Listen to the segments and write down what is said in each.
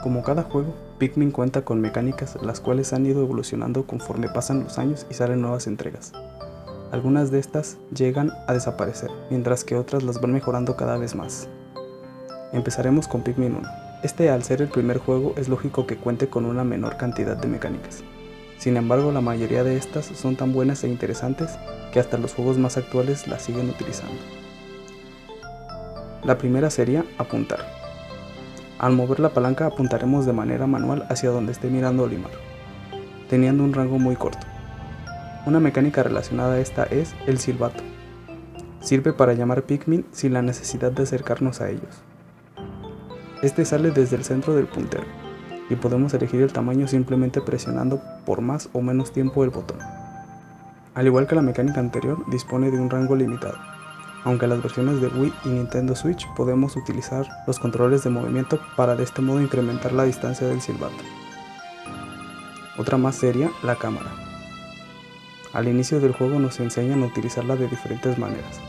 Como cada juego, Pikmin cuenta con mecánicas las cuales han ido evolucionando conforme pasan los años y salen nuevas entregas. Algunas de estas llegan a desaparecer, mientras que otras las van mejorando cada vez más. Empezaremos con Pikmin 1. Este, al ser el primer juego, es lógico que cuente con una menor cantidad de mecánicas. Sin embargo, la mayoría de estas son tan buenas e interesantes que hasta los juegos más actuales las siguen utilizando. La primera sería apuntar. Al mover la palanca apuntaremos de manera manual hacia donde esté mirando Olimar, teniendo un rango muy corto. Una mecánica relacionada a esta es el silbato. Sirve para llamar Pikmin sin la necesidad de acercarnos a ellos. Este sale desde el centro del puntero, y podemos elegir el tamaño simplemente presionando por más o menos tiempo el botón. Al igual que la mecánica anterior, dispone de un rango limitado, aunque en las versiones de Wii y Nintendo Switch podemos utilizar los controles de movimiento para de este modo incrementar la distancia del silbato. Otra más sería la cámara. Al inicio del juego nos enseñan a utilizarla de diferentes maneras,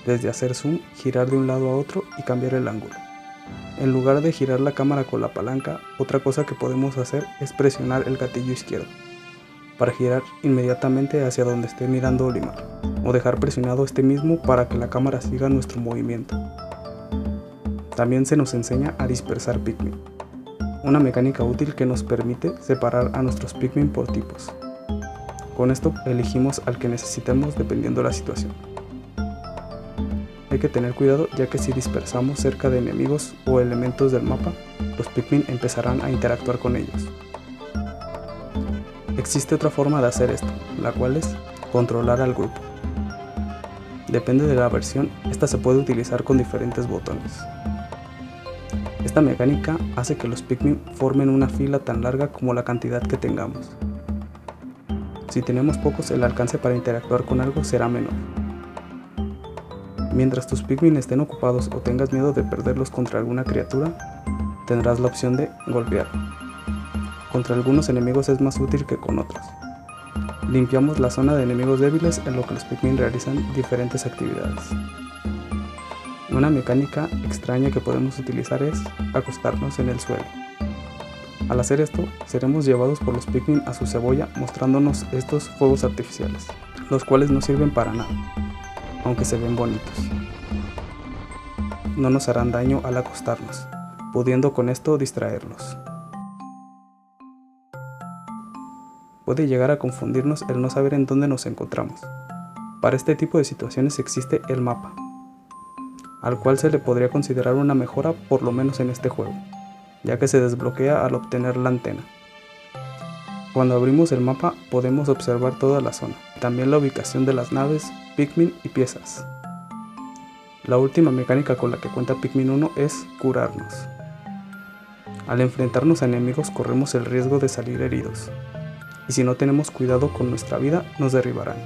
desde hacer zoom, girar de un lado a otro y cambiar el ángulo. En lugar de girar la cámara con la palanca, otra cosa que podemos hacer es presionar el gatillo izquierdo, para girar inmediatamente hacia donde esté mirando Olimar, o dejar presionado este mismo para que la cámara siga nuestro movimiento. También se nos enseña a dispersar Pikmin, una mecánica útil que nos permite separar a nuestros Pikmin por tipos. Con esto elegimos al que necesitemos dependiendo de la situación. Hay que tener cuidado, ya que si dispersamos cerca de enemigos o elementos del mapa, los Pikmin empezarán a interactuar con ellos. Existe otra forma de hacer esto, la cual es controlar al grupo. Depende de la versión, esta se puede utilizar con diferentes botones. Esta mecánica hace que los Pikmin formen una fila tan larga como la cantidad que tengamos. Si tenemos pocos, el alcance para interactuar con algo será menor. Mientras tus Pikmin estén ocupados o tengas miedo de perderlos contra alguna criatura, tendrás la opción de golpear. Contra algunos enemigos es más útil que con otros. Limpiamos la zona de enemigos débiles en lo que los Pikmin realizan diferentes actividades. Una mecánica extraña que podemos utilizar es acostarnos en el suelo. Al hacer esto, seremos llevados por los Pikmin a su cebolla mostrándonos estos fuegos artificiales, los cuales no sirven para nada, aunque se ven bonitos. No nos harán daño al acostarnos, pudiendo con esto distraerlos. Puede llegar a confundirnos el no saber en dónde nos encontramos. Para este tipo de situaciones existe el mapa, al cual se le podría considerar una mejora por lo menos en este juego, ya que se desbloquea al obtener la antena. Cuando abrimos el mapa podemos observar toda la zona, también la ubicación de las naves, Pikmin y piezas. La última mecánica con la que cuenta Pikmin 1 es curarnos. Al enfrentarnos a enemigos corremos el riesgo de salir heridos, y si no tenemos cuidado con nuestra vida nos derribarán,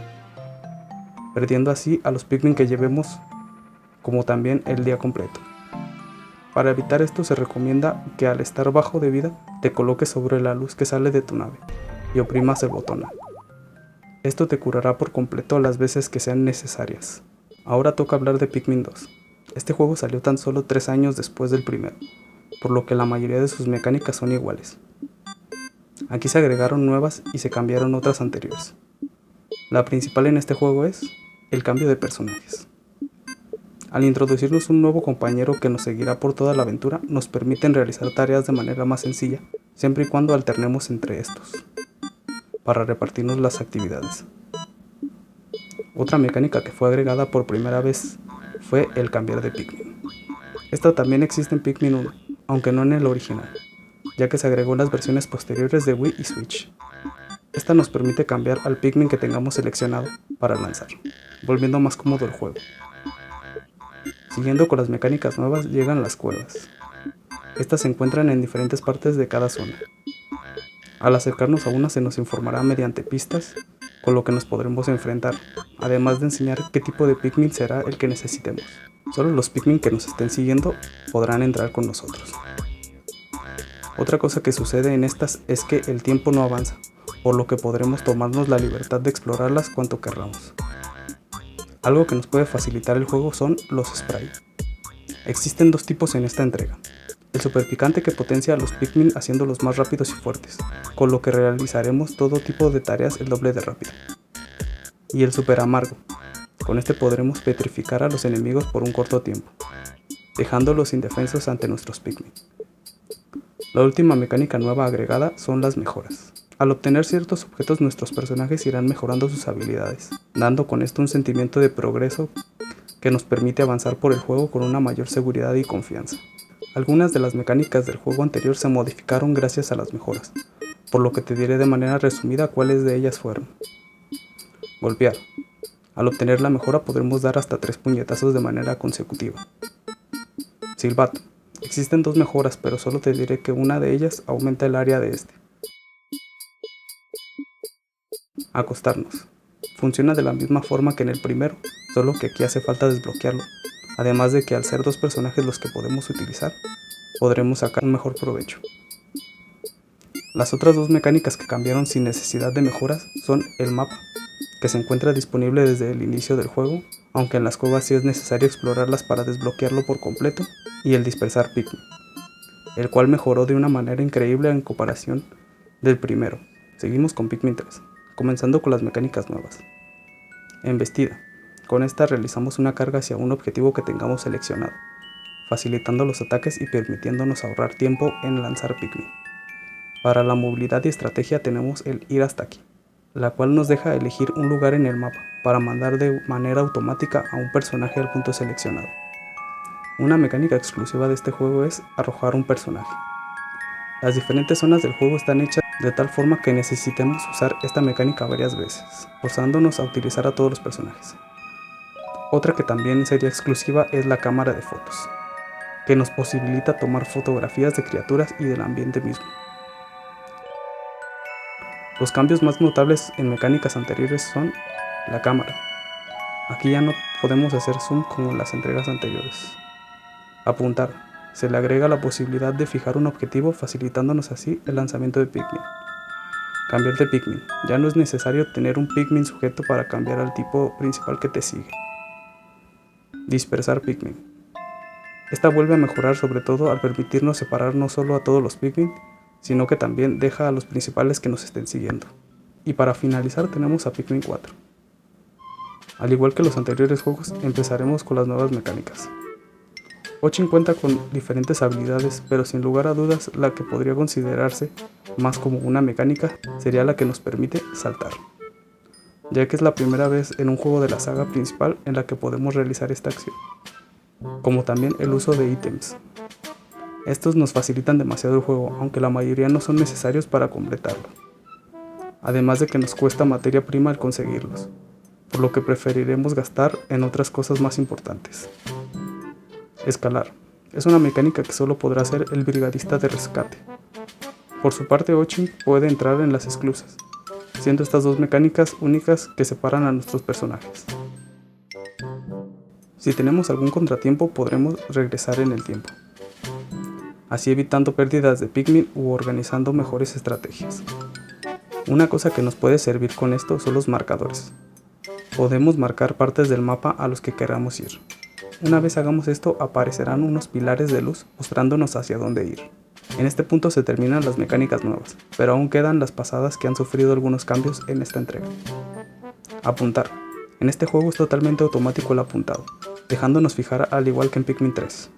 perdiendo así a los Pikmin que llevemos, como también el día completo. Para evitar esto se recomienda que al estar bajo de vida te coloques sobre la luz que sale de tu nave y oprimas el botón A. Esto te curará por completo las veces que sean necesarias. Ahora toca hablar de Pikmin 2. Este juego salió tan solo 3 años después del primero, por lo que la mayoría de sus mecánicas son iguales. Aquí se agregaron nuevas y se cambiaron otras anteriores. La principal en este juego es el cambio de personajes. Al introducirnos un nuevo compañero que nos seguirá por toda la aventura, nos permiten realizar tareas de manera más sencilla, siempre y cuando alternemos entre estos, para repartirnos las actividades. Otra mecánica que fue agregada por primera vez fue el cambiar de Pikmin. Esta también existe en Pikmin 1, aunque no en el original, ya que se agregó en las versiones posteriores de Wii y Switch. Esta nos permite cambiar al Pikmin que tengamos seleccionado para lanzar, volviendo más cómodo el juego. Siguiendo con las mecánicas nuevas llegan las cuevas. Estas se encuentran en diferentes partes de cada zona. Al acercarnos a una se nos informará mediante pistas con lo que nos podremos enfrentar, además de enseñar qué tipo de Pikmin será el que necesitemos. Solo los Pikmin que nos estén siguiendo podrán entrar con nosotros. Otra cosa que sucede en estas es que el tiempo no avanza, por lo que podremos tomarnos la libertad de explorarlas cuanto querramos. Algo que nos puede facilitar el juego son los sprites. Existen dos tipos en esta entrega, el super picante que potencia a los Pikmin haciéndolos más rápidos y fuertes, con lo que realizaremos todo tipo de tareas el doble de rápido. Y el super amargo, con este podremos petrificar a los enemigos por un corto tiempo, dejándolos indefensos ante nuestros Pikmin. La última mecánica nueva agregada son las mejoras. Al obtener ciertos objetos nuestros personajes irán mejorando sus habilidades, dando con esto un sentimiento de progreso que nos permite avanzar por el juego con una mayor seguridad y confianza. Algunas de las mecánicas del juego anterior se modificaron gracias a las mejoras, por lo que te diré de manera resumida cuáles de ellas fueron. Golpear. Al obtener la mejora podremos dar hasta 3 puñetazos de manera consecutiva. Silbato. Existen 2 mejoras, pero solo te diré que una de ellas aumenta el área de este. Acostarnos. Funciona de la misma forma que en el primero, solo que aquí hace falta desbloquearlo, además de que al ser 2 personajes los que podemos utilizar, podremos sacar un mejor provecho. Las otras 2 mecánicas que cambiaron sin necesidad de mejoras son el mapa, que se encuentra disponible desde el inicio del juego, aunque en las cuevas sí es necesario explorarlas para desbloquearlo por completo, y el dispersar Pikmin, el cual mejoró de una manera increíble en comparación del primero. Seguimos con Pikmin 3, comenzando con las mecánicas nuevas. Embestida. Con esta realizamos una carga hacia un objetivo que tengamos seleccionado, facilitando los ataques y permitiéndonos ahorrar tiempo en lanzar Pikmin. Para la movilidad y estrategia tenemos el ir hasta aquí, la cual nos deja elegir un lugar en el mapa para mandar de manera automática a un personaje al punto seleccionado. Una mecánica exclusiva de este juego es arrojar un personaje. Las diferentes zonas del juego están hechas de tal forma que necesitemos usar esta mecánica varias veces, forzándonos a utilizar a todos los personajes. Otra que también sería exclusiva es la cámara de fotos, que nos posibilita tomar fotografías de criaturas y del ambiente mismo. Los cambios más notables en mecánicas anteriores son la cámara. Aquí ya no podemos hacer zoom como en las entregas anteriores. Apuntar. Se le agrega la posibilidad de fijar un objetivo, facilitándonos así el lanzamiento de Pikmin. Cambiar de Pikmin. Ya no es necesario tener un Pikmin sujeto para cambiar al tipo principal que te sigue. Dispersar Pikmin. Esta vuelve a mejorar sobre todo al permitirnos separar no solo a todos los Pikmin, sino que también deja a los principales que nos estén siguiendo. Y para finalizar tenemos a Pikmin 4. Al igual que los anteriores juegos, empezaremos con las nuevas mecánicas. Ochin cuenta con diferentes habilidades, pero sin lugar a dudas la que podría considerarse más como una mecánica sería la que nos permite saltar, ya que es la primera vez en un juego de la saga principal en la que podemos realizar esta acción, como también el uso de ítems. Estos nos facilitan demasiado el juego, aunque la mayoría no son necesarios para completarlo, además de que nos cuesta materia prima al conseguirlos, por lo que preferiremos gastar en otras cosas más importantes. Escalar. Es una mecánica que solo podrá hacer el brigadista de rescate. Por su parte, Ochin puede entrar en las esclusas, siendo estas 2 mecánicas únicas que separan a nuestros personajes. Si tenemos algún contratiempo podremos regresar en el tiempo, así evitando pérdidas de Pikmin u organizando mejores estrategias. Una cosa que nos puede servir con esto son los marcadores. Podemos marcar partes del mapa a los que queramos ir. Una vez hagamos esto aparecerán unos pilares de luz mostrándonos hacia dónde ir. En este punto se terminan las mecánicas nuevas, pero aún quedan las pasadas que han sufrido algunos cambios en esta entrega. Apuntar. En este juego es totalmente automático el apuntado, dejándonos fijar al igual que en Pikmin 3.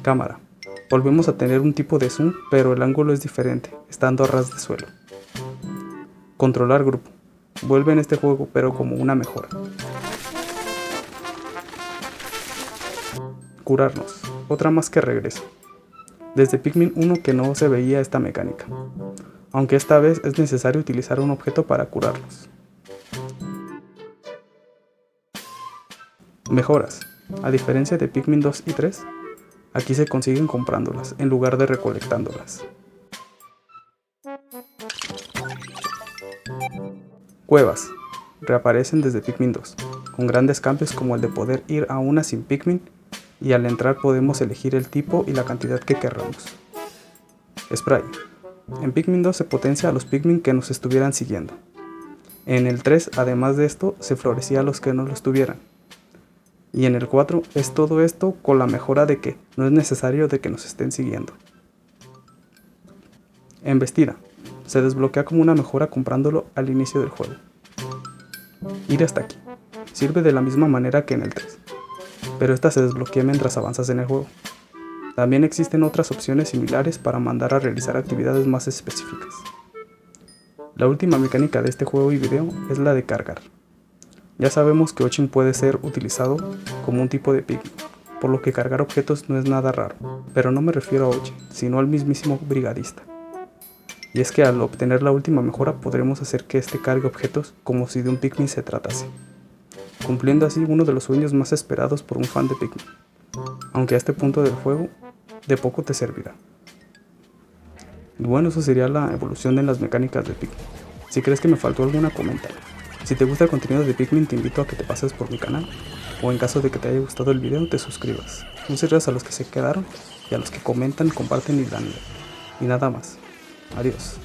Cámara. Volvemos a tener un tipo de zoom, pero el ángulo es diferente, estando a ras de suelo. Controlar grupo. Vuelve en este juego, pero como una mejora. Curarnos. Otra más que regresa. Desde Pikmin 1 que no se veía esta mecánica, aunque esta vez es necesario utilizar un objeto para curarlos. Mejoras. A diferencia de Pikmin 2 y 3, aquí se consiguen comprándolas en lugar de recolectándolas. Cuevas. Reaparecen desde Pikmin 2, con grandes cambios como el de poder ir a una sin Pikmin, y al entrar podemos elegir el tipo y la cantidad que querramos. Spray. En Pikmin 2 se potencia a los Pikmin que nos estuvieran siguiendo. En el 3, además de esto, se florecía a los que no lo estuvieran. Y en el 4 es todo esto con la mejora de que no es necesario de que nos estén siguiendo. Embestida. Se desbloquea como una mejora comprándolo al inicio del juego. Ir hasta aquí. Sirve de la misma manera que en el 3, pero esta se desbloquea mientras avanzas en el juego. También existen otras opciones similares para mandar a realizar actividades más específicas. La última mecánica de este juego y video es la de cargar. Ya sabemos que Ochin puede ser utilizado como un tipo de Pikmin, por lo que cargar objetos no es nada raro, pero no me refiero a Ochin, sino al mismísimo brigadista. Y es que al obtener la última mejora podremos hacer que este cargue objetos como si de un Pikmin se tratase, cumpliendo así uno de los sueños más esperados por un fan de Pikmin, aunque a este punto del juego de poco te servirá. Y bueno, eso sería la evolución en las mecánicas de Pikmin. Si crees que me faltó alguna, coméntalo. Si te gusta el contenido de Pikmin, te invito a que te pases por mi canal, o en caso de que te haya gustado el video, te suscribas. Muchas gracias a los que se quedaron y a los que comentan, comparten y dan like. Y nada más. Adiós.